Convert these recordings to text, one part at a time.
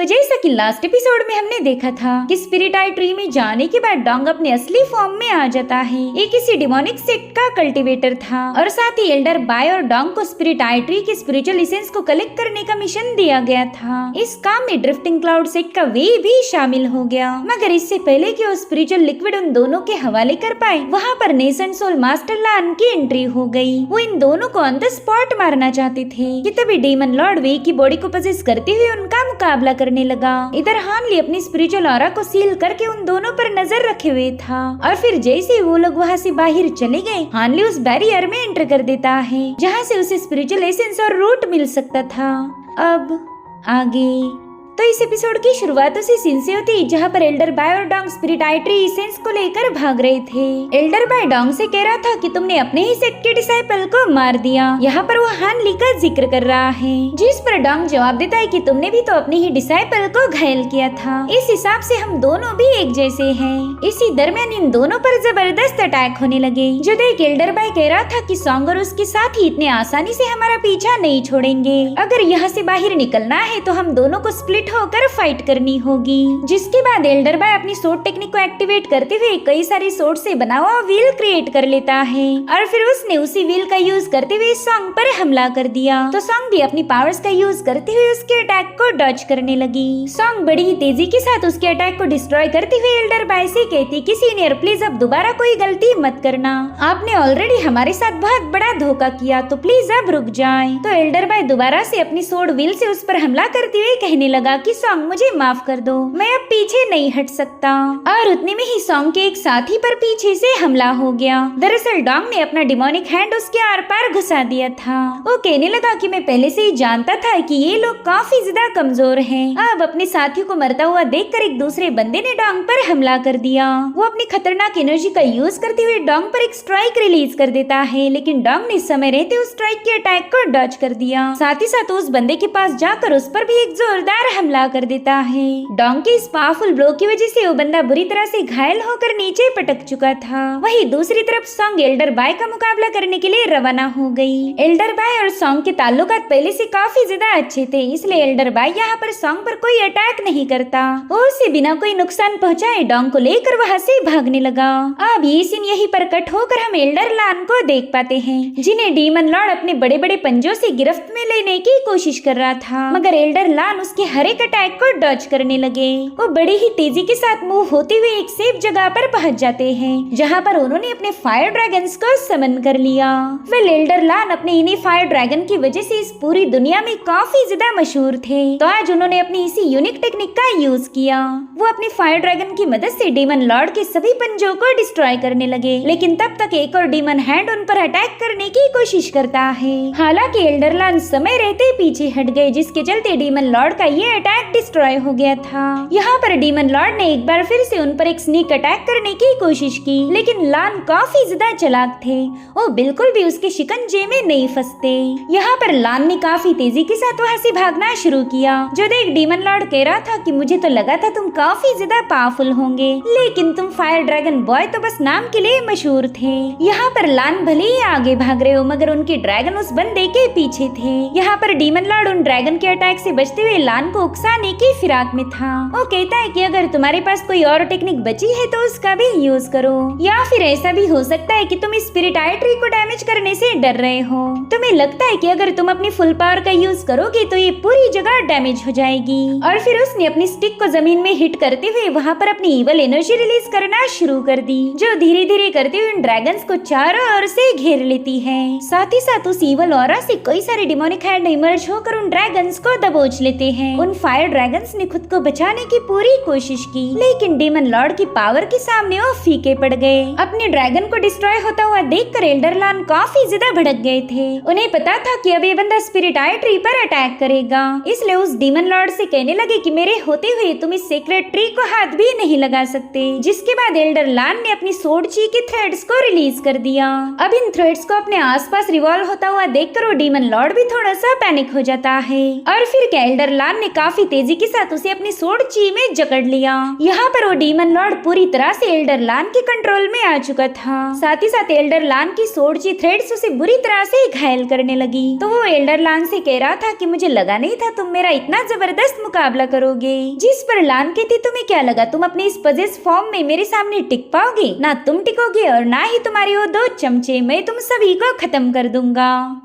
जैसा कि last episode में हमने देखा था कि स्पिरिट आई ट्री में जाने के बाद डोंग अपने असली फॉर्म में आ जाता है। ये किसी डिमोनिक सेक्ट का कल्टीवेटर था और साथ ही एल्डर बाय और डोंग को स्पिरिट आई ट्री के स्पिरिचुअल एसेंस को कलेक्ट करने का मिशन दिया गया था। इस काम में ड्रिफ्टिंग क्लाउड सेक्ट का वे भी शामिल हो गया, मगर इससे पहले कि वो स्पिरिचुअल लिक्विड उन दोनों के हवाले कर पाए, वहाँ पर नेसन सोल मास्टर लान की एंट्री हो गई। वो इन दोनों को ऑन द स्पॉट मारना चाहते थे कि तभी डेमन लॉर्ड वे की बॉडी को पजेस करते हुए उनका मुकाबला करने लगा। इधर हानली अपनी स्पिरिचुअल ऑरा को सील करके उन दोनों पर नजर रखे हुए था और फिर जैसे वो लोग वहाँ से बाहर चले गए, हानली उस बैरियर में एंटर कर देता है जहाँ से उसे स्पिरिचुअल एसेंस और रूट मिल सकता था। अब आगे तो इस एपिसोड की शुरुआत उसी सीन से होती जहाँ पर एल्डर बाय और डोंग स्पिरिट आई ट्री एसेंस को लेकर भाग रहे थे। एल्डर बाय डोंग से कह रहा था कि तुमने अपने ही सेक्ट के डिसाइपल को मार दिया। यहाँ पर वो हानली का जिक्र कर रहा है, जिस पर डोंग जवाब देता है कि तुमने भी तो अपने ही डिसाइपल को घायल किया था। इस हिसाब से हम दोनों भी एक जैसे हैं। इसी दरमियान इन दोनों पर जबरदस्त अटैक होने लगे, जो देख एल्डर बाय कह रहा था कि सॉन्ग और उसके साथी इतने आसानी से हमारा पीछा नहीं छोड़ेंगे। अगर यहाँ से बाहर निकलना है तो हम दोनों को स्प्लिट होकर फाइट करनी होगी। जिसके बाद एल्डर बाय अपनी सोर्ड टेक्निक को एक्टिवेट करते हुए कई सारी सोर्ड से बना हुआ व्हील क्रिएट कर लेता है और फिर उसने उसी व्हील का यूज करते हुए सॉन्ग पर हमला कर दिया। तो सॉन्ग भी अपनी पावर्स का यूज करते हुए उसके अटैक को डॉज करने लगी। सॉन्ग बड़ी ही तेजी के साथ उसके अटैक को डिस्ट्रॉय करते हुए एल्डर बाय से कहती कि सीनियर प्लीज अब दोबारा कोई गलती मत करना, आपने ऑलरेडी हमारे साथ बहुत बड़ा धोखा किया, तो प्लीज अब रुक जाए। तो एल्डर बाय दोबारा से अपनी सोर्ड व्हील से उस पर हमला करते हुए कहने लगा कि सॉन्ग मुझे माफ कर दो, मैं अब पीछे नहीं हट सकता। और उतने में ही सॉन्ग के एक साथी पर पीछे से हमला हो गया। दरअसल डोंग ने अपना डिमोनिक हैंड उसके आर पार घुसा दिया था। वो कहने लगा कि मैं पहले से ही जानता था कि ये लोग काफी ज्यादा कमजोर हैं। अब अपने साथियों को मरता हुआ देखकर एक दूसरे बंदे ने डोंग पर हमला कर दिया। वो अपनी खतरनाक एनर्जी का यूज करते हुए डोंग पर एक स्ट्राइक रिलीज कर देता है, लेकिन डोंग ने समय रहते उस स्ट्राइक के अटैक को डॉज कर दिया। साथ ही साथ उस बंदे के पास जाकर उस पर भी एक जोरदार हमला कर देता है। डोंग के इस पावरफुल ब्लो की वजह से वो बंदा बुरी तरह से घायल होकर नीचे पटक चुका था। वहीं दूसरी तरफ सॉन्ग एल्डर बाय का मुकाबला करने के लिए रवाना हो गई। एल्डर बाय और सॉन्ग के ताल्लुकात पहले से काफी ज्यादा अच्छे थे, इसलिए एल्डर बाय यहाँ पर सॉन्ग पर कोई अटैक नहीं करता। वो उसे बिना कोई नुकसान पहुँचाए डोंग को लेकर वहाँ से भागने लगा। अब ये सीन यहीं पर कट होकर हम एल्डर लान को देख पाते हैं, जिन्हें डीमन लॉर्ड अपने बड़े बड़े पंजों से गिरफ्त में लेने की कोशिश कर रहा था, मगर एल्डर लान उसके हर एक अटैक को डॉज करने लगे। वो बड़ी ही तेजी के साथ मूव होते हुए एक सेफ जगह पर पहुंच जाते हैं, जहां पर उन्होंने अपने फायर ड्रैगन्स को समन कर लिया। वेल एल्डर लान अपने इन्हीं फायर ड्रैगन की वजह से इस पूरी दुनिया में काफी ज्यादा मशहूर थे, तो आज उन्होंने अपनी इसी यूनिक टेक्निक का यूज किया। वो अपनी फायर ड्रैगन की मदद से डीमन लॉर्ड के सभी पंजों को डिस्ट्रॉय करने लगे, लेकिन तब तक एक और डीमन हैंड उन पर अटैक करने की कोशिश करता है। हालांकि एल्डर लान समय रहते पीछे हट गए, जिसके चलते डीमन लॉर्ड का ये अटैक डिस्ट्रॉय हो गया था। यहाँ पर डीमन लॉर्ड ने एक बार फिर से उन पर एक स्नीक अटैक करने की कोशिश की, लेकिन लान काफी ज्यादा चालाक थे, वो बिल्कुल भी उसके शिकंजे में नहीं फंसते। यहाँ पर लान ने काफी तेजी के साथ वहाँ से भागना शुरू किया, जो देख डीमन लॉर्ड कह रहा था कि मुझे तो लगा था तुम काफी ज्यादा पावरफुल होंगे, लेकिन तुम फायर ड्रैगन बॉय तो बस नाम के लिए मशहूर थे। यहाँ पर लान भले ही आगे भाग रहे हो, मगर उनके ड्रैगन उस बंदे के पीछे थे। यहाँ पर डीमन लॉर्ड उन ड्रैगन के अटैक से बचते हुए लान को उकसाने की फिराक में था। वो कहता है कि अगर तुम्हारे पास कोई और टेक्निक बची है तो उसका भी यूज करो, या फिर ऐसा भी हो सकता है कि तुम इस स्पिरिट आई ट्री को डैमेज करने से डर रहे हो। तुम्हें लगता है कि अगर तुम अपनी फुल पावर का यूज करोगे तो ये पूरी जगह डैमेज हो जाएगी। और फिर उसने अपनी स्टिक को जमीन में हिट करते हुए वहाँ पर अपनी इवल एनर्जी रिलीज करना शुरू कर दी, जो धीरे धीरे करते हुए उन ड्रैगन्स को चारों ओर से घेर लेती है। साथ ही साथ उस इवल ऑरा से कई सारे डिमोनिक हैंड इमर्ज होकर उन ड्रैगन्स को दबोच लेते हैं। उन फायर ड्रैगन्स ने खुद को बचाने की पूरी कोशिश की, लेकिन डीमन लॉर्ड की पावर के सामने वो फीके पड़ गए। अपने ड्रैगन को डिस्ट्रॉय होता हुआ देखकर एल्डर लान काफी ज्यादा भड़क गए थे। उन्हें पता था कि अब ये बंदा स्पिरिट आई ट्री पर अटैक करेगा, इसलिए उस डीमन लॉर्ड से कहने लगे कि मेरे होते हुए तुम इस सीक्रेट ट्री को हाथ भी नहीं लगा सकते। जिसके बाद एल्डर लान ने अपनी सोर्ड ची के थ्रेड्स को रिलीज कर दिया। अब इन थ्रेड्स को अपने आसपास रिवॉल्व होता हुआ देखकर वो डीमन लॉर्ड भी थोड़ा सा पैनिक हो जाता है। और फिर एल्डर लान ने काफी तेजी के साथ उसे अपनी सोड ची में जकड़ लिया। यहाँ पर वो डीमन लॉर्ड पूरी तरह से एल्डर लान के कंट्रोल में आ चुका था। साथ ही साथ एल्डर लान की सोड ची थ्रेड्स उसे बुरी तरह से घायल करने लगी। तो वो एल्डर लान से कह रहा था कि मुझे लगा नहीं था तुम मेरा इतना जबरदस्त मुकाबला करोगे। जिस पर लान कहती तुम्हें क्या लगा तुम अपने इस पजेस फॉर्म में मेरे सामने टिक पाओगे? ना तुम टिकोगे और ना ही तुम्हारे वो 2 चमचे। मैं तुम सभी को खत्म कर दूंगा।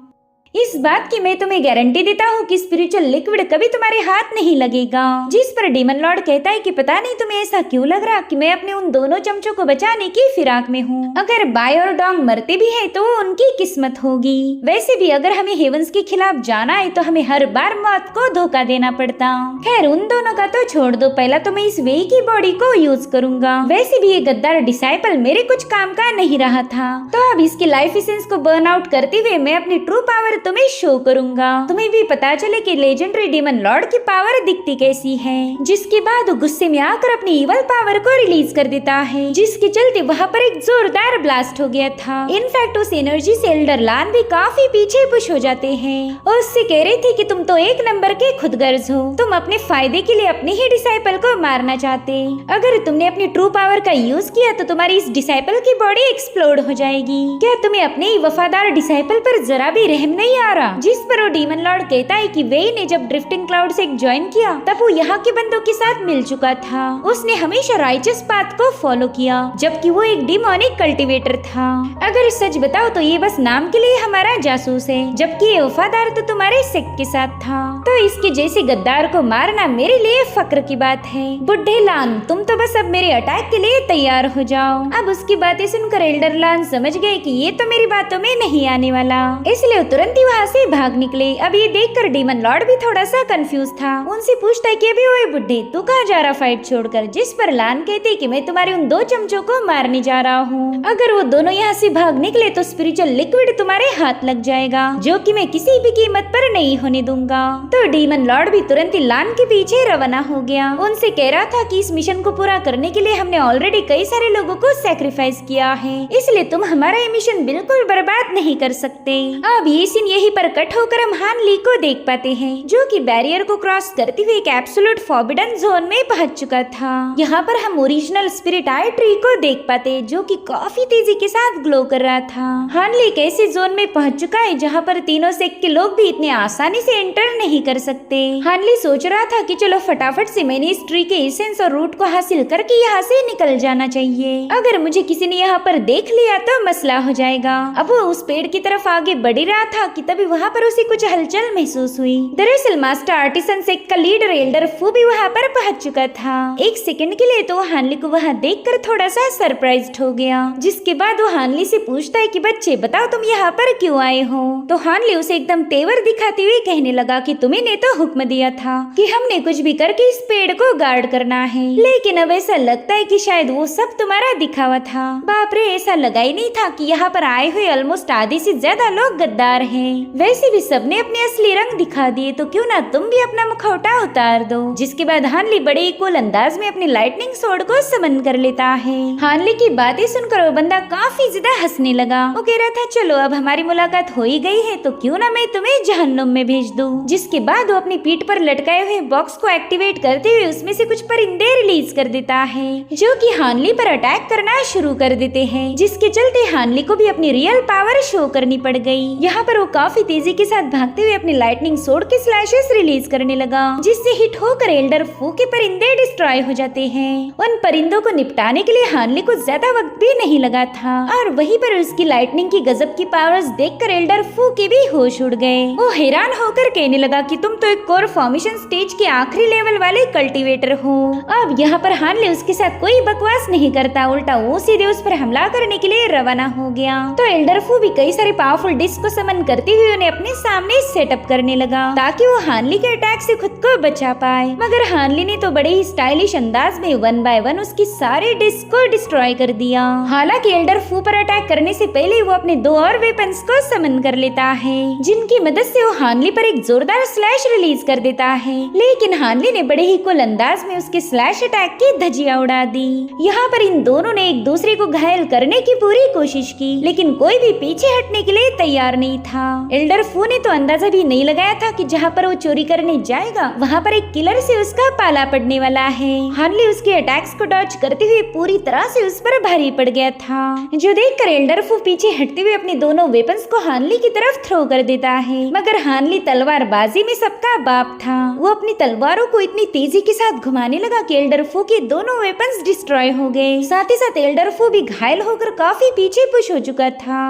इस बात की मैं तुम्हें गारंटी देता हूँ कि स्पिरिचुअल लिक्विड कभी तुम्हारे हाथ नहीं लगेगा। जिस पर डीमन लॉर्ड कहता है कि पता नहीं तुम्हें ऐसा क्यों लग रहा कि मैं अपने उन दोनों चमचों को बचाने की फिराक में हूँ। अगर बाय और डोंग मरते भी है तो वो उनकी किस्मत होगी। वैसे भी अगर हमें हेवंस के खिलाफ जाना है तो हमें हर बार मौत को धोखा देना पड़ता। खैर उन दोनों का तो छोड़ दो, पहला तो मैं इस वे की बॉडी को यूज करूंगा। वैसे भी ये गद्दार डिसाइपल मेरे कुछ काम का नहीं रहा था, तो अब इसकी लाइफ एसेंस को बर्न आउट करते हुए मैं अपनी ट्रू पावर तुम्हें शो करूंगा। तुम्हें भी पता चले कि लेजेंडरी डीमन लॉर्ड की पावर दिखती कैसी है। जिसके बाद वो गुस्से में आकर अपनी इवल पावर को रिलीज कर देता है, जिसके चलते वहाँ पर एक जोरदार ब्लास्ट हो गया था। इनफैक्ट उस एनर्जी से एल्डर लान भी काफी पीछे पुश हो जाते हैं और उससे कह रही थी कि तुम तो 1 नंबर के खुदगर्ज हो, तुम अपने फायदे के लिए अपने ही डिसाइपल को मारना चाहते। अगर तुमने अपनी ट्रू पावर का यूज किया तो तुम्हारी इस डिसाइपल की बॉडी एक्सप्लोड हो जाएगी। क्या तुम्हें अपने ही वफादार डिसाइपल पर जरा भी रहम नहीं आ रहा? जिस पर वो डीमन लॉर्ड कहता है कि वे ने जब ड्रिफ्टिंग क्लाउड से ज्वाइन किया तब वो यहाँ के बंदों के साथ मिल चुका था। उसने हमेशा राइचस पाथ को फॉलो किया जबकि वो एक डिमोनिक कल्टीवेटर था। अगर सच बताओ तो ये बस नाम के लिए हमारा जासूस है, जबकि ये वफादार तो तुम्हारे सेक्ट के साथ था। तो इसके जैसे गद्दार को मारना मेरे लिए फक्र की बात है। बुढ़े लान तुम तो बस अब मेरे अटैक के लिए तैयार हो जाओ। अब उसकी बातें सुनकर एल्डर लान समझ गए कि ये तो मेरी बातों में नहीं आने वाला, इसलिए तुरंत ही वहाँ से भाग निकले। अब ये देखकर डीमन लॉर्ड भी थोड़ा सा कंफ्यूज था। उनसे पूछता है कि अभी ओए बुड्ढे तू कहाँ जा रहा फाइट छोड़कर? जिस पर लान कहते कि मैं तुम्हारे उन 2 चमचों को मारने जा रहा हूँ। अगर वो दोनों यहाँ से भाग निकले तो स्पिरिचुअल लिक्विड तुम्हारे हाथ लग जाएगा, जो कि मैं किसी भी कीमत पर नहीं होने दूंगा। तो डीमन लॉर्ड भी तुरंत ही लान के पीछे रवाना हो गया। उनसे कह रहा था कि इस मिशन को पूरा करने के लिए हमने ऑलरेडी कई सारे लोगों को सैक्रिफाइस किया है, इसलिए तुम हमारा ये मिशन बिल्कुल बर्बाद नहीं कर सकते। अब ये सीन यही पर कट होकर हम हान ली को देख पाते हैं, जो कि बैरियर को क्रॉस करते हुए एक एब्सोल्यूट फॉरबिडन जोन में पहुंच चुका था। यहाँ पर हम ओरिजिनल स्पिरिट आई ट्री को देख पाते, जो कि काफी तेजी के साथ ग्लो कर रहा था। हान ली एक ऐसे जोन में पहुंच चुका है जहाँ पर तीनों सेक्ट के लोग भी इतने आसानी से एंटर नहीं कर सकते। हान ली सोच रहा था कि चलो फटाफट से मैंने इस ट्री के एसेंस और रूट को हासिल करके यहाँ से निकल जाना चाहिए। अगर मुझे किसी ने यहाँ पर देख लिया तो मसला हो जाएगा। अब वो उस पेड़ की तरफ आगे बढ़ रहा था कि तभी वहाँ पर उसे कुछ हलचल महसूस हुई। दरअसल मास्टर आर्टिसन सेक्ट का लीडर एल्डर फू भी वहाँ पर पहुंच चुका था। एक सेकंड के लिए तो वो हानली को वहाँ देखकर थोड़ा सा सरप्राइज्ड हो गया, जिसके बाद वो हानली से पूछता है कि बच्चे बताओ तुम यहाँ पर क्यों आए हो? तो हानली उसे एकदम तेवर दिखाते हुए कहने लगा कि तुम्हें ने तो हुक्म दिया था कि हमने कुछ भी करके इस पेड़ को गार्ड करना है, लेकिन अब ऐसा लगता है कि शायद वो सब तुम्हारा दिखावा था। बाप रे, ऐसा लगा ही नहीं था कि यहाँ पर आए हुए ऑलमोस्ट आधे से ज्यादा लोग गद्दार हैं। वैसे भी सबने अपने असली रंग दिखा दिए, तो क्यों ना तुम भी अपना मुखौटा उतार दो। जिसके बाद हानली बड़े ही कूल अंदाज में अपनी लाइटनिंग सोर्ड को समन कर लेता है। हानली की बातें सुनकर वो बंदा काफी ज्यादा हंसने लगा। वो कह रहा था चलो अब हमारी मुलाकात हो ही गई है तो क्यों ना मैं तुम्हें जहन्नुम में भेज दूं। जिसके बाद वो अपनी पीठ पर लटकाए हुए बॉक्स को एक्टिवेट करते हुए उसमें से कुछ परिंदे रिलीज कर देता है, जो कि हानली पर अटैक करना शुरू कर देते हैं, जिसके चलते हानली को भी अपनी रियल पावर शो करनी पड़ गई। यहाँ पर वो काफी तेजी के साथ भागते हुए अपनी लाइटनिंग सोर्ड के स्लैशेस रिलीज करने लगा, जिससे हिट होकर एल्डर फू के परिंदे डिस्ट्रॉय हो जाते हैं। उन परिंदों को निपटाने के लिए हानली को ज्यादा वक्त भी नहीं लगा था और वहीं पर उसकी लाइटनिंग की गजब की पावर्स देखकर एल्डर फू के भी होश उड़ गए। वो हैरान होकर कहने लगा कि तुम तो एक कोर फॉर्मेशन स्टेज के आखिरी लेवल वाले कल्टीवेटर हो। अब यहाँ पर हानली उसके साथ कोई बकवास नहीं करता, उल्टा वो सीधे उस पर हमला करने के लिए रवाना हो गया। तो एल्डर फू भी कई सारे पावरफुल डिस्क को समन करते हुए उन्हें अपने सामने सेटअप करने लगा ताकि वो हानली के अटैक से खुद को बचा पाए। मगर हानली ने तो बड़े ही स्टाइलिश अंदाज में 1 बाय 1 उसकी सारे डिस्क को डिस्ट्रॉय कर दिया। हालांकि एल्डर फू पर अटैक करने से पहले वो अपने 2 और वेपन्स को समन कर लेता है, जिनकी मदद से वो हानली पर एक जोरदार स्लैश रिलीज कर देता है। लेकिन हानली ने बड़े ही कुल अंदाज में उसके स्लैश अटैक की धज्जियां उड़ा दी। यहाँ पर इन दोनों ने एक दूसरे को घायल करने की पूरी कोशिश की, लेकिन कोई भी पीछे हटने के लिए तैयार नहीं था। एल्डर फू ने तो अंदाजा भी नहीं लगाया था कि जहाँ पर वो चोरी करने जाएगा वहाँ पर एक किलर से उसका पाला पड़ने वाला है। हार्ली उसके अटैक्स को डॉज करते हुए पूरी तरह से उस पर भारी पड़ गया था, जो देखकर एल्डर फू पीछे हटते हुए अपने दोनों वेपन्स को हार्ली की तरफ थ्रो कर देता है। मगर हार्ली तलवारबाजी में सबका बाप था। वो अपनी तलवारों को इतनी तेजी के साथ घुमाने लगा कि एल्डर फू के दोनों वेपन्स डिस्ट्रॉय हो गए। साथ ही साथ एल्डर फू भी घायल होकर काफी पीछे पुश हो चुका था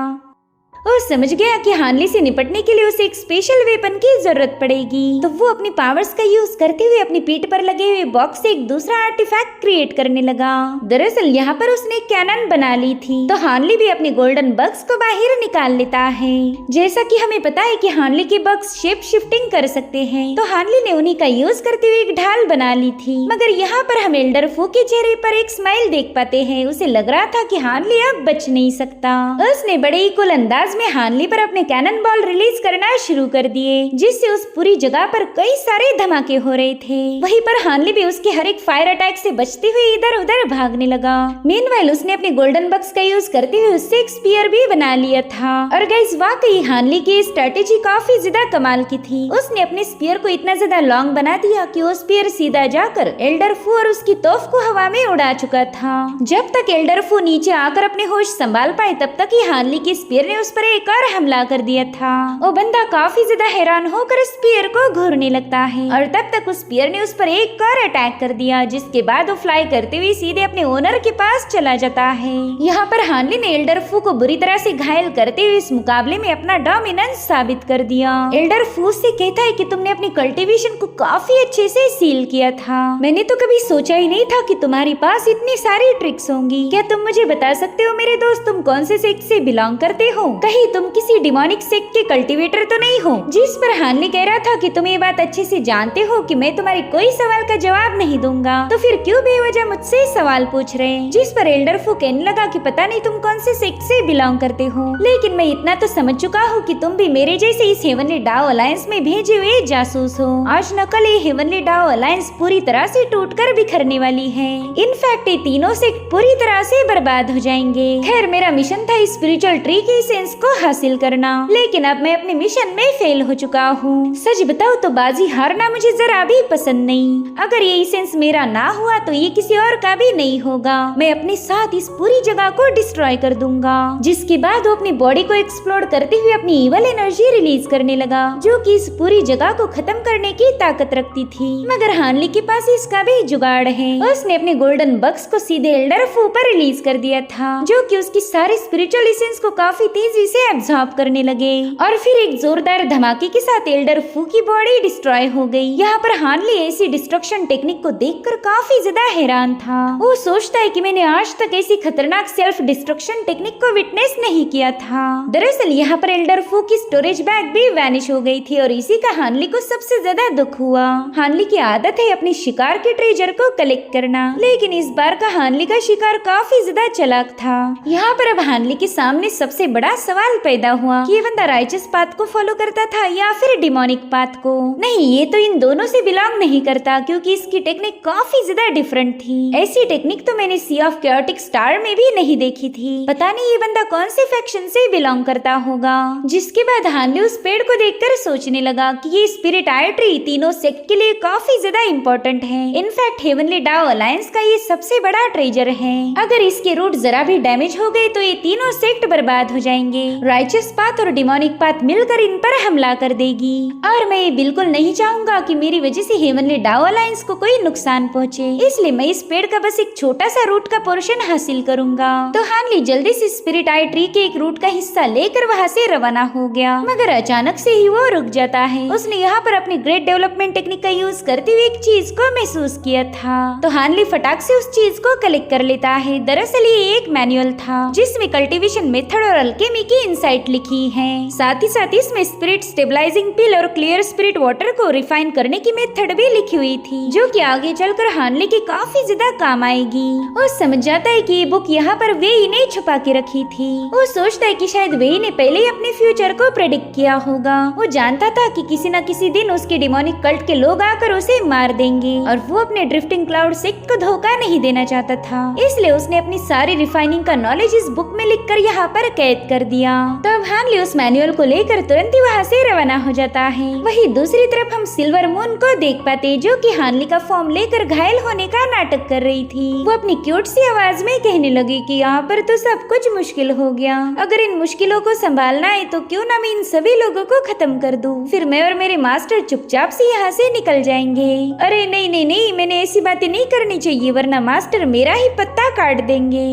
और समझ गया कि हार्ली से निपटने के लिए उसे एक स्पेशल वेपन की जरूरत पड़ेगी। तो वो अपनी पावर्स का यूज करते हुए अपनी पीठ पर लगे हुए बॉक्स से एक दूसरा आर्टिफैक्ट क्रिएट करने लगा। दरअसल यहाँ पर उसने एक कैनन बना ली थी, तो हार्ली भी अपने गोल्डन बग्स को बाहर निकाल लेता है। जैसा कि हमें पता है कि हार्ली के बग्स शेप शिफ्टिंग कर सकते हैं, तो हार्ली ने उन्हीं का यूज करते हुए एक ढाल बना ली थी। मगर यहाँ पर हम एल्डर फू के चेहरे पर एक स्माइल देख पाते हैं। उसे लग रहा था कि हार्ली अब बच नहीं सकता। उसने बड़े ही कुल अंदाज में हार्ली पर अपने कैनन बॉल रिलीज करना शुरू कर दिए, जिससे उस पूरी जगह पर कई सारे धमाके हो रहे थे। वहीं पर हार्ली भी उसके हर एक फायर अटैक से बचते हुए इधर उधर भागने लगा। मीनवाइल उसने अपने गोल्डन बक्स का यूज करते हुए उससे एक स्पीयर भी बना लिया था। और गाइस वाकई हार्ली की स्ट्रेटेजी काफी ज्यादा कमाल की थी। उसने अपने स्पीयर को इतना ज्यादा लॉन्ग बना दिया कि वो स्पीयर सीधा जाकर एल्डर फू और उसकी तोफ को हवा में उड़ा चुका था। जब तक एल्डर फू नीचे आकर अपने होश संभाल पाए तब तक ही हार्ली के स्पीयर ने उस पर एक और हमला कर दिया था। वो बंदा काफी ज्यादा हैरान होकर स्पीयर को घूरने लगता है और तब तक उस स्पीयर ने उस पर एक और अटैक कर दिया, जिसके बाद वो फ्लाई करते हुए सीधे अपने ओनर के पास चला जाता है। यहाँ पर हार्ली ने एल्डर फू को बुरी तरह से घायल करते हुए इस मुकाबले में अपना डोमिनेंस साबित कर दिया। एल्डर फू से कहता है कि तुमने अपनी कल्टीवेशन को काफी अच्छे से सील किया था। मैंने तो कभी सोचा ही नहीं था कि तुम्हारे पास इतनी सारी ट्रिक्स होंगी। क्या तुम मुझे बता सकते हो मेरे दोस्त, तुम कौन से सेक्ट से बिलोंग करते हो? कहीं तुम किसी डिमोनिक सेक्ट के कल्टीवेटर तो नहीं हो? जिस पर हार्ली कह रहा था कि तुम ये बात अच्छे से जानते हो कि मैं तुम्हारे कोई सवाल का जवाब नहीं दूंगा, तो फिर क्यों बेवजह मुझसे सवाल पूछ रहे हैं? जिस पर एल्डर फू कहने लगा कि पता नहीं तुम कौन से सेक्ट से बिलोंग करते हो, लेकिन मैं इतना तो समझ चुका हूँ कि तुम भी मेरे जैसे इस हेवनली डाओ अलायंस में भेजे हुए जासूस हो। आज न कल ये हेवनली डाओ अलायंस पूरी तरह से टूटकर बिखरने वाली है। इनफैक्ट ये तीनों सेक्ट पूरी तरह से बर्बाद हो जाएंगे। खैर मेरा मिशन था स्पिरिचुअल ट्री के एसेंस को हासिल करना, लेकिन अब मैं अपने मिशन में फेल हो चुका हूँ। सच बताओ तो बाजी हारना मुझे जरा भी पसंद नहीं। अगर ये एसेंस मेरा ना हुआ तो ये किसी और का भी नहीं होगा। मैं अपने साथ इस पूरी जगह को डिस्ट्रॉय कर दूंगा। जिसके बाद वो अपनी बॉडी को एक्सप्लोर करते हुए अपनी इवल एनर्जी रिलीज करने लगा, जो कि इस पूरी जगह को खत्म करने की ताकत रखती थी। मगर हार्ली के पास इसका भी जुगाड़ है। उसने अपने गोल्डन बक्स को सीधे एल्डर फू पर रिलीज कर दिया था, जो कि उसकी सारी स्पिरिचुअल एसेंस को काफी तेजी से एब्जॉर्ब करने लगे और फिर एक जोरदार धमाके के साथ एल्डर फू की बॉडी डिस्ट्रॉय हो गई। यहाँ पर हार्ली ऐसी डिस्ट्रक्शन टेक्निक को देखकर काफी ज्यादा हैरान था। वो सोचता है कि मैंने आज तक ऐसी खतरनाक सेल्फ डिस्ट्रक्शन टेक्निक को विटनेस नहीं किया था। दरअसल यहाँ पर एल्डर फू की स्टोरेज बैग भी वैनिश हो गई थी और इसी का हार्ली को सबसे ज्यादा दुख हुआ। हार्ली की आदत है अपने शिकार के ट्रेजर को कलेक्ट करना, लेकिन इस बार का हार्ली का शिकार काफी ज्यादा चालाक था। यहाँ पर अब हार्ली के सामने सबसे बड़ा सवाल पैदा हुआ कि ये बंदा राइचस पाथ को फॉलो करता था या फिर डिमोनिक पाथ को। नहीं, ये तो इन दोनों से बिलोंग नहीं करता, क्योंकि इसकी टेक्निक काफी ज्यादा डिफरेंट थी। ऐसी टेक्निक तो मैंने सी ऑफ कैओटिक स्टार में भी नहीं देखी थी। पता नहीं ये बंदा कौन से फैक्शन से बिलोंग करता होगा। जिसके बाद हार्ली उस पेड़ को देखकर सोचने लगा कि ये स्पिरिट आयर ट्री तीनों सेक्ट के लिए काफी ज्यादा इम्पोर्टेंट है। इनफैक्ट हेवनली डाओ अलायंस का ये सबसे बड़ा ट्रेजर है। अगर इसके रूट जरा भी डैमेज हो गए तो ये तीनों सेक्ट बर्बाद हो जाएंगे। राइचस पाथ और डिमोनिक पाथ मिलकर इन पर हमला कर देगी और मैं ये बिल्कुल नहीं चाहूंगा कि मेरी वजह से हेवनली डाओ अलायंस को कोई नुकसान पहुंचे। इसलिए मैं इस पेड़ का बस एक छोटा सा रूट का पोर्शन हासिल करूंगा। तो हार्ली जल्दी से स्पिरिट आई ट्री के एक रूट का हिस्सा लेकर वहाँ से रवाना हो गया, मगर अचानक से ही वो रुक जाता है। उसने यहाँ पर अपनी ग्रेट डेवलपमेंट टेक्निक का यूज करते हुए एक चीज को महसूस किया था। तो हार्ली फटाक से उस चीज को कलेक्ट कर लेता है। दरअसल ये एक मैनुअल था जिसमें कल्टीवेशन मेथड और अल्केमी की इनसाइट लिखी है। साथ ही साथ इसमें स्पिरिट स्टेबलाइजिंग पिल और क्लियर स्पिरिट वाटर को रिफाइन करने की मेथड भी लिखी हुई थी, जो कि आगे चलकर हार्ली के काफी ज्यादा काम आएगी। वो समझ जाता है कि ये बुक यहाँ पर वेई ने छुपा के रखी थी। वो सोचता है कि शायद वेई ने पहले ही अपने फ्यूचर को प्रेडिक्ट किया होगा। वो जानता था कि किसी न किसी दिन उसके डिमोनिक कल्ट के लोग आकर उसे मार देंगे और वो अपने ड्रिफ्टिंग क्लाउड सेक्ट को धोखा नहीं देना चाहता था। इसलिए उसने अपनी सारी रिफाइनिंग का नॉलेज इस बुक में लिखकर यहाँ पर कैद कर दिया। दिया। तब हानली उस मैनुअल को लेकर तुरंत ही वहाँ से रवाना हो जाता है। वहीं दूसरी तरफ हम सिल्वर मून को देख पाते जो कि हानली का फॉर्म लेकर घायल होने का नाटक कर रही थी। वो अपनी क्यूट सी आवाज में कहने लगी कि यहाँ पर तो सब कुछ मुश्किल हो गया, अगर इन मुश्किलों को संभालना है तो क्यों ना मैं इन सभी लोगों को खत्म कर दूं, फिर मैं और मेरे मास्टर चुपचाप से यहाँ से निकल जाएंगे। अरे नहीं नहीं नहीं, मैंने ऐसी बातें नहीं करनी चाहिए वरना मास्टर मेरा ही पत्ता काट देंगे।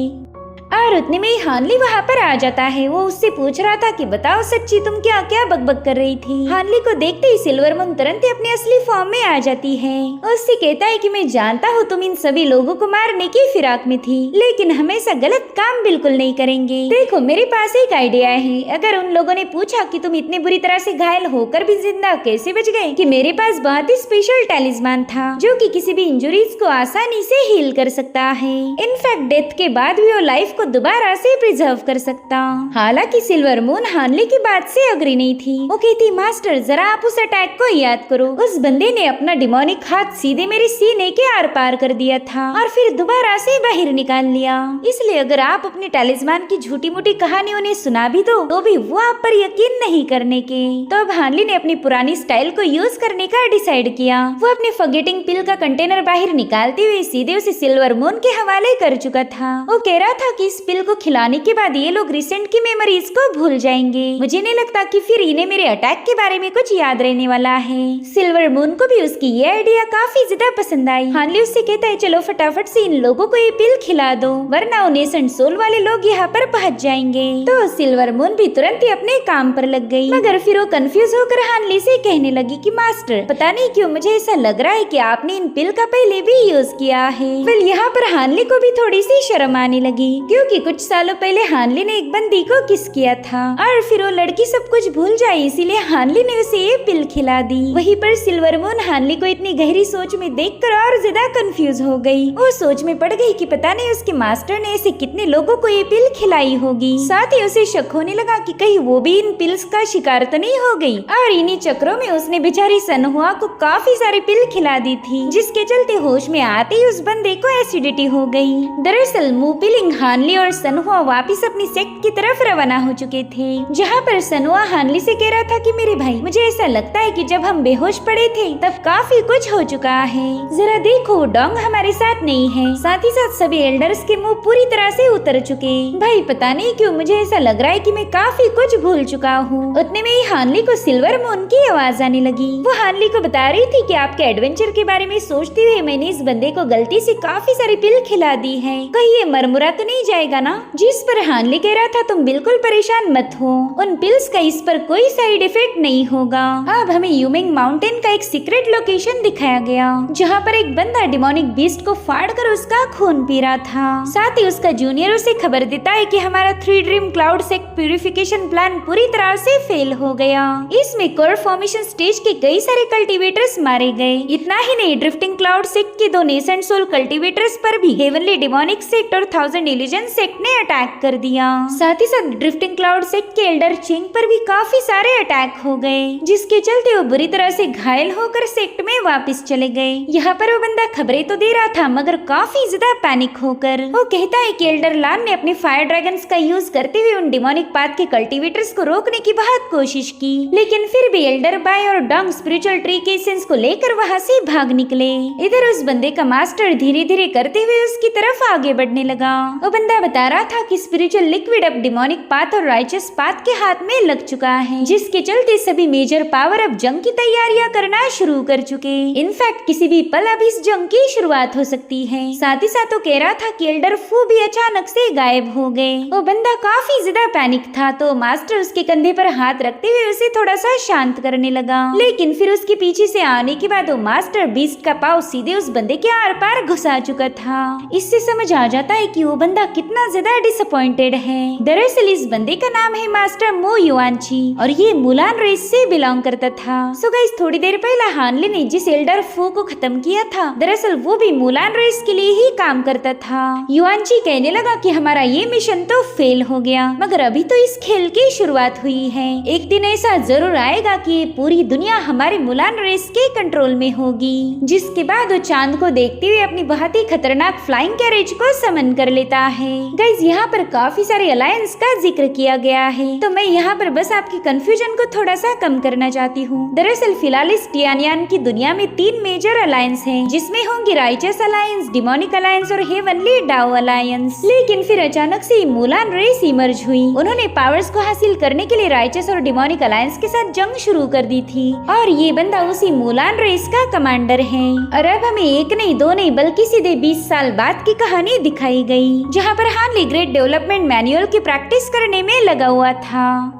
और उतने में ही हानली वहाँ पर आ जाता है। वो उससे पूछ रहा था कि बताओ सच्ची तुम क्या क्या बकबक कर रही थी। हानली को देखते ही सिल्वर मून तुरंत ही अपने असली फॉर्म में आ जाती है। उससे कहता है कि मैं जानता हूँ तुम इन सभी लोगों को मारने की फिराक में थी, लेकिन हमेशा गलत काम बिल्कुल नहीं करेंगे। देखो मेरे पास एक आइडिया है, अगर उन लोगों ने पूछा कि तुम इतनी बुरी तरह से घायल होकर भी जिंदा कैसे बच गए, कि मेरे पास बहुत ही स्पेशल टैलिस्मान था जो कि किसी भी इंजुरीज को आसानी से हील कर सकता है। इनफैक्ट डेथ के बाद भी वो लाइफ को दोबारा से प्रिजर्व कर सकता। हालांकि सिल्वर मून हानली की बात से अग्री नहीं थी। वो कहती मास्टर जरा आप उस अटैक को याद करो, उस बंदे ने अपना डिमोनिक हाथ सीधे मेरे सीने के आर पार कर दिया था और फिर दोबारा से बाहर निकाल लिया। इसलिए अगर आप अपने टैलिस्मान की झूठी मूठी कहानी उन्हें सुना भी दो तो भी वो आप पर यकीन नहीं करने के। तो अब हानली ने अपनी पुरानी स्टाइल को यूज करने का डिसाइड किया। वो अपने फॉरगेटिंग पिल का कंटेनर बाहर निकालते हुए सीधे उसे सिल्वर मून के हवाले कर चुका था। वो कह रहा था कि इस पिल को खिलाने के बाद ये लोग रिसेंट की मेमोरीज को भूल जाएंगे। मुझे नहीं लगता कि फिर इन्हें मेरे अटैक के बारे में कुछ याद रहने वाला है। सिल्वर मून को भी उसकी ये आइडिया काफी ज्यादा पसंद आई। हानली उससे कहता है चलो फटाफट से इन लोगों को ये पिल खिला दो वरना वो नेसेंट सोल वाले लोग यहाँ पर पहुँच जाएंगे। तो सिल्वर मून भी तुरंत ही अपने काम पर लग गई, मगर फिर वो कंफ्यूज होकर हानली से कहने लगी कि मास्टर पता नहीं क्यों मुझे ऐसा लग रहा है कि आपने इन पिल का पहले भी यूज किया है। वेल यहाँ पर हानली को भी थोड़ी सी शर्म आने लगी क्योंकि कुछ सालों पहले हानली ने एक बंदी को किस किया था और फिर वो लड़की सब कुछ भूल जाए, इसीलिए हानली ने उसे ये पिल खिला दी। वहीं पर सिल्वर मून हानली को इतनी गहरी सोच में देखकर और ज्यादा कंफ्यूज हो गई। वो सोच में पड़ गई कि पता नहीं उसके मास्टर ने ऐसे कितने लोगों को ये पिल खिलाई होगी। साथ ही उसे शक होने लगा कि कहीं वो भी इन पिल्स का शिकार तो नहीं हो गई। और इन्हीं चक्रों में उसने बेचारी सनहुआ को काफी सारी पिल खिला दी थी, जिसके चलते होश में आते ही उस बंदे को एसिडिटी हो गई। दरअसल मुंह पिलिंग हानली और सनहुआ वापिस अपनी सेक्ट की तरफ रवाना हो चुके थे, जहाँ पर सनहुआ हानली से कह रहा था कि मेरे भाई मुझे ऐसा लगता है कि जब हम बेहोश पड़े थे तब काफी कुछ हो चुका है, जरा देखो डोंग हमारे साथ नहीं है, साथ ही साथ सभी एल्डर्स के मुंह पूरी तरह से उतर चुके। भाई पता नहीं क्यों मुझे ऐसा लग रहा है कि मैं काफी कुछ भूल चुका हूँ। उतने में ही हानली को सिल्वर मून की आवाज आने लगी। वो हानली को बता रही थी कि आपके एडवेंचर के बारे में सोचते हुए मैंने इस बंदे को गलती से काफी सारी पिल खिला दी है, कहीं ये मरमुरा तो नहीं जाएगा ना। जिस पर हानली कह रहा था तुम बिल्कुल परेशान मत हो, उन पिल्स का इस पर कोई साइड इफेक्ट नहीं होगा। अब हमें यूमिंग माउंटेन का एक सीक्रेट लोकेशन दिखाया गया, जहाँ पर एक बंदा डिमोनिक बीस्ट को फाड़कर उसका खून पी रहा था। साथ ही उसका जूनियर उसे खबर देता है कि हमारा 3 dream cloud sect purification plan पूरी तरह से फेल हो गया। इसमें कोर फॉर्मेशन स्टेज के कई सारे कल्टीवेटर्स मारे गए। इतना ही नहीं, ड्रिफ्टिंग क्लाउड सेक्ट के 2 नेसेंट सोल कल्टीवेटर्स पर भी हेवनली डिमोनिक सेक्ट और 1000 इल्यूजन सेक्ट ने अटैक कर दिया। साथ ही साथ ड्रिफ्टिंग क्लाउड सेक्ट के एल्डर चिंग पर भी काफी सारे अटैक हो गए, जिसके चलते वो बुरी तरह से घायल होकर सेक्ट में वापस चले गए। यहाँ पर वो बंदा खबरें तो दे रहा था मगर काफी ज्यादा पैनिक होकर वो कहता है कि एल्डर लान ने अपने फायर ड्रैगन्स का यूज करते हुए उन डिमोनिक पाथ के कल्टीवेटर्स को रोकने की बहुत कोशिश की, लेकिन फिर भी एल्डर बाय और डोंग स्पिरिचुअल ट्री के एसेंस को लेकर वहाँ से भाग निकले। इधर उस बंदे का मास्टर धीरे धीरे करते हुए उसकी तरफ आगे बढ़ने लगा। वो बंदा बता रहा था कि स्पिरिचुअल लिक्विड अब डिमोनिक पाथ और राइचस पाथ के हाथ में लग चुका है, जिसके चलते सभी मेजर पावर अब जंग की तैयारियां करना शुरू कर चुके। इनफैक्ट किसी भी पल अब इस जंग की शुरुआत हो सकती है। साथ ही साथ वो कह रहा था कि एल्डर फू भी अचानक से गायब हो गए। वो बंदा काफी ज्यादा पैनिक था, तो मास्टर उसके कंधे पर हाथ रखते हुए उसे थोड़ा सा शांत करने लगा, लेकिन फिर उसके पीछे से आने के बाद वो मास्टर बीस्ट का पाव सीधे उस बंदे के आर पार घुसा चुका था। इससे समझ आ जाता है कि वो बंदा कितना ज्यादा डिसअपॉइंटेड है। दरअसल इस बंदे का नाम है मास्टर मो युआनची और ये मुलान रेस से बिलोंग करता था। सो गाइस, थोड़ी देर पहले हानली ने जिस एल्डर फू को खत्म किया था, दरअसल वो भी मुलान रेस के लिए ही काम करता था। युआनची कहने लगा कि हमारा ये मिशन तो फेल हो गया, मगर अभी तो इस खेल की शुरुआत हुई है। एक दिन ऐसा जरूर आएगा कि पूरी दुनिया हमारे मुलान रेस के कंट्रोल में होगी। जिसके बाद वो चांद को देखते हुए अपनी बहुत ही खतरनाक फ्लाइंग कैरेज को समन कर लेता है। है। गाइस यहाँ पर काफी सारे अलायंस का जिक्र किया गया है, तो मैं यहाँ पर बस आपकी कंफ्यूजन को थोड़ा सा कम करना चाहती हूँ। दरअसल फिलहाल इस टियानियान की दुनिया में 3 मेजर अलायंस हैं, जिसमें होंगे राइचस अलायंस, डिमोनिक अलायंस और हेवनली डाओ अलायंस। लेकिन फिर अचानक से मुलान रेस इमर्ज हुई। उन्होंने पावर्स को हासिल करने के लिए राइचस और डिमोनिक अलायंस के साथ जंग शुरू कर दी थी, और ये बंदा उसी मुलान रेस का कमांडर है। और अब हमें एक नहीं दो नहीं बल्कि सीधे 20 साल बाद की कहानी दिखाई गई, जहाँ पर हानली ग्रेट डेवलपमेंट मैनुअल की प्रैक्टिस करने में लगा हुआ था।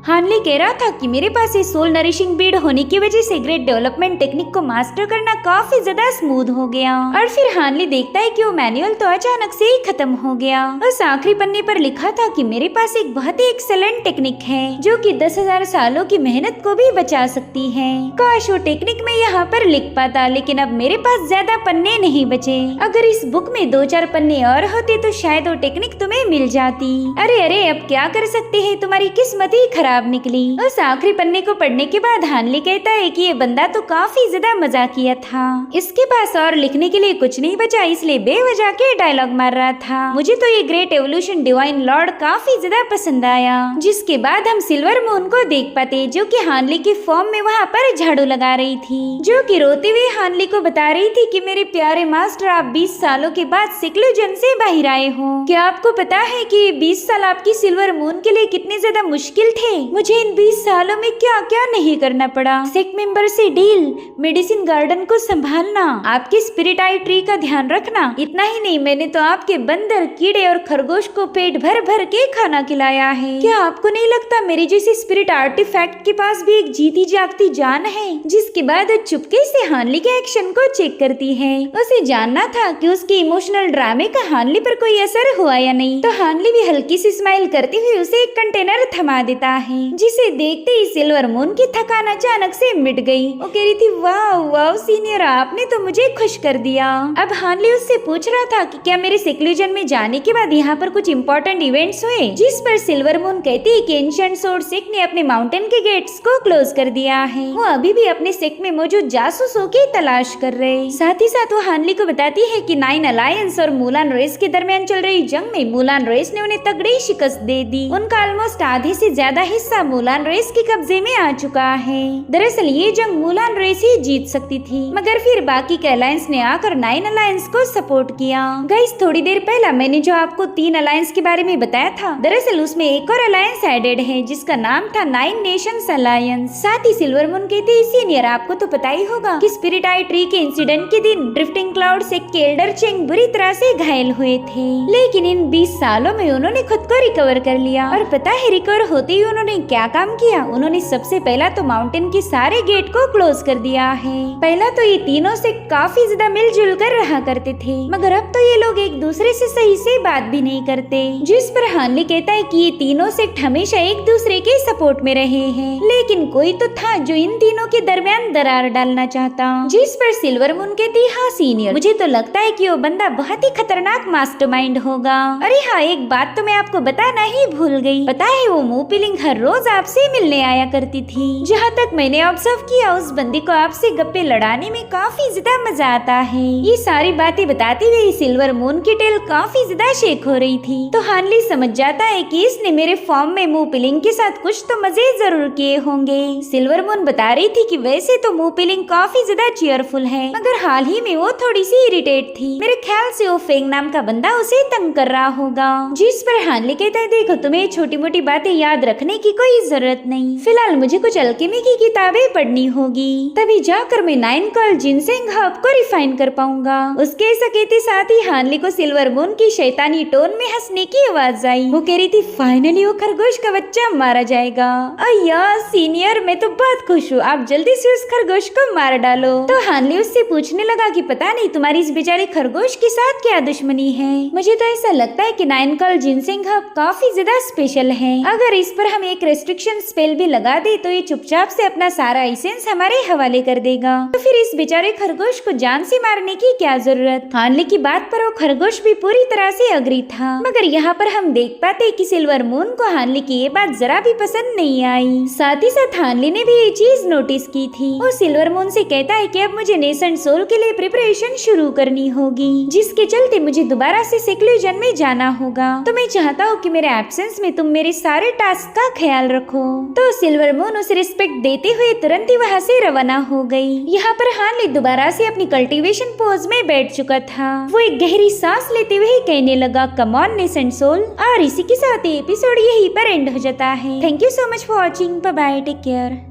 हानली कह रहा था कि मेरे पास ये सोल नरिशिंग बीड होने की वजह से ग्रेट डेवलपमेंट टेक्निक को मास्टर करना काफी ज्यादा स्मूथ हो गया। और फिर हानली देखता है कि वो मैनुअल तो अचानक से ही खत्म हो गया। उस आखिरी पन्ने पर लिखा था कि मेरे पास एक बहुत ही एक्सेलेंट टेक्निक है जो कि 10,000 सालों की मेहनत को भी बचा सकती है। काश वो टेक्निक मैं यहाँ पर लिख पाता, लेकिन अब मेरे पास ज्यादा पन्ने नहीं बचे। अगर इस बुक में 2-4 पन्ने और होते तो शायद वो टेक्निक तुम्हें मिल जाती। अरे अरे अब क्या कर सकते हैं, तुम्हारी किस्मत ही खराब निकली। उस आखिरी पन्ने को पढ़ने के बाद हानली कहता है कि ये बंदा तो काफी ज्यादा मजाकिया था, इसके पास और लिखने के लिए कुछ नहीं बचा, इसलिए बेवजह के डायलॉग मार रहा था। मुझे तो ये ग्रेट एवोल्यूशन डिवाइन लॉर्ड काफी ज्यादा पसंद आया। जिसके बाद हम सिल्वर मून को देख पाते, जो कि हानली के फॉर्म में वहाँ पर झाड़ू लगा रही थी, जो कि रोते हुए हानली को बता रही थी कि मेरे प्यारे मास्टर, आप 20 सालों के बाद सिक्लूजन से बाहर आए हो। क्या आपको पता है कि 20 साल आपकी सिल्वर मून के लिए कितने ज्यादा मुश्किल थे? मुझे इन 20 सालों में क्या क्या नहीं करना पड़ा। सेक्ट मेंबर से डील, मेडिसिन गार्डन को संभालना, आपके स्पिरिट आई ट्री का ध्यान रखना। इतना ही नहीं, मैंने तो आपके बंदर, कीड़े और खरगोश को पेट भर भर के खाना खिलाया है। क्या आपको नहीं लगता मेरे जैसे स्पिरिट आर्टिफैक्ट के पास भी एक जीती जागती जान है? जिसके बाद वो चुपके से हानली के एक्शन को चेक करती है। उसे जानना था कि उसके इमोशनल ड्रामे का हानली पर कोई असर हुआ या नहीं, तो हानली भी हल्की सी स्माइल करते हुए उसे एक कंटेनर थमा देता है, जिसे देखते ही सिल्वर मून की थकान अचानक से मिट गई। वो कह रही थी, वाह वाह सीनियर, आपने तो मुझे खुश कर दिया। अब हानली उससे पूछ रहा था कि क्या मेरे सिक्लूजन में जाने के बाद यहाँ पर कुछ इम्पोर्टेंट इवेंट्स हुए, जिस पर सिल्वर मून कहती है कि एंशिएंट सोर्ड सेक्ट ने अपने माउंटेन के गेट्स को क्लोज कर दिया है। वो अभी भी अपने सेक्ट में मौजूद जासूसों की तलाश कर रहे। साथ ही साथ वो हानली को बताती है कि 9 अलायंस और मुलान रेस के दरमियान चल रही जंग में मुलान रेस ने उन्हें तगड़ी शिकस्त दे दी। उनका ऑलमोस्ट आधे से ज्यादा हिस्सा मुलान रेस के कब्जे में आ चुका है। दरअसल ये जंग मुलान रेस ही जीत सकती थी, मगर फिर बाकी के अलायंस ने आकर 9 अलायंस को सपोर्ट किया। गाइस थोड़ी देर पहला मैंने जो आपको 3 अलायंस के बारे में बताया था, दरअसल उसमें एक और अलायंस एडेड है जिसका नाम था 9 नेशंस अलायंस। साथ ही सिल्वर मून कहते हैं, सीनियर आपको तो पता ही होगा कि स्पिरिट आई ट्री के इंसिडेंट के दिन ड्रिफ्टिंग क्लाउड सेक्ट के एल्डर चेंग बुरी तरह से घायल हुए थे, लेकिन इन 20 सालों में उन्होंने खुद को रिकवर कर लिया। और पता है रिकवर होते ही उन्होंने क्या काम किया? उन्होंने सबसे पहला तो माउंटेन के सारे गेट को क्लोज कर दिया है। पहला तो ये तीनों से काफी ज्यादा मिलजुल कर रहा करते थे, मगर अब तो ये लोग एक दूसरे से सही से बात भी नहीं करते। जिस पर हानली कहता है कि ये तीनों सेक्ट हमेशा एक दूसरे के सपोर्ट में रहे हैं, लेकिन कोई तो था जो इन तीनों के दरमियान दरार डालना चाहता। जिस पर सिल्वर मून कहती, हाँ सीनियर, मुझे तो लगता है कि वो बंदा बहुत ही खतरनाक मास्टरमाइंड होगा। अरे हाँ, एक बात तो मैं आपको बताना ही भूल गई। पता है वो मुंह पिलिंग हर रोज आपसे मिलने आया करती थी। जहाँ तक मैंने ऑब्जर्व किया, उस बंदी को आपसे गप्पे लड़ाने में काफी ज्यादा मजा आता है। ये सारी बातें बताते हुए सिल्वर मून की टेल काफी ज्यादा शेक हो रही थी, तो हानली समझ जाता है कि इसने मेरे फॉर्म में मुंह पिलिंग के साथ कुछ तो मजे जरूर किए होंगे। सिल्वर मून बता रही थी कि वैसे तो मुंह पिलिंग काफी ज्यादा चीयरफुल है, मगर हाल ही में वो थोड़ी सी इरिटेट थी। मेरे ख्याल से वो फेंग नाम का बंदा उसे तंग कर रहा होगा। जिस पर हानली कहता है, देखो तुम्हें छोटी मोटी बातें याद रखने की कोई जरूरत नहीं, फिलहाल मुझे कुछ अल्केमी की किताबें पढ़नी होगी, तभी जाकर मैं 9 कॉल जिनसेंग हर्ब को रिफाइन कर पाऊंगा। उसके ऐसा कहते साथ ही हानली को सिल्वर मून की शैतानी टोन में हंसने की आवाज आई। वो कह रही थी, फाइनली वो खरगोश का बच्चा मारा जाएगा। अय्या सीनियर, मैं तो बहुत खुश हूँ, आप जल्दी से उस खरगोश को मार डालो। तो हानली उससे पूछने लगा कि पता नहीं तुम्हारी इस बेचारे खरगोश के साथ क्या दुश्मनी है। मुझे तो ऐसा लगता है कि 9 कॉल जिनसेंग हर्ब काफी ज्यादा स्पेशल है। अगर इस पर हम एक रेस्ट्रिक्शन स्पेल भी लगा दे तो ये चुपचाप से अपना सारा एसेंस हमारे हवाले कर देगा। तो फिर इस बेचारे खरगोश को जान से मारने की क्या जरूरत। हानले की बात पर वो खरगोश भी पूरी तरह से अग्री था, मगर यहाँ पर हम देख पाते कि सिल्वर मून को हानले की ये बात जरा भी पसंद नहीं आई। साथ ही साथ हानले ने भी ये चीज नोटिस की थी। वो सिल्वर मून से कहता है कि अब मुझे नेसेंट सोल के लिए प्रिपरेशन शुरू करनी होगी, जिसके चलते मुझे दोबारा से सेक्लूजन में जाना होगा। तो मैं चाहता हूँ कि मेरे एब्सेंस में तुम मेरे सारे टास्क का ख्याल रखो। तो सिल्वर मून उसे रिस्पेक्ट देते हुए तुरंत ही वहाँ से रवाना हो गई। यहाँ पर हानले दोबारा से अपनी कल्टीवेशन पोज में बैठ चुका था। वो एक गहरी सांस लेते हुए कहने लगा, कम ऑन नेसेंट सोल। और इसी के साथ एपिसोड यहीं पर एंड हो जाता है। Thank you so much for watching. Bye bye, take care.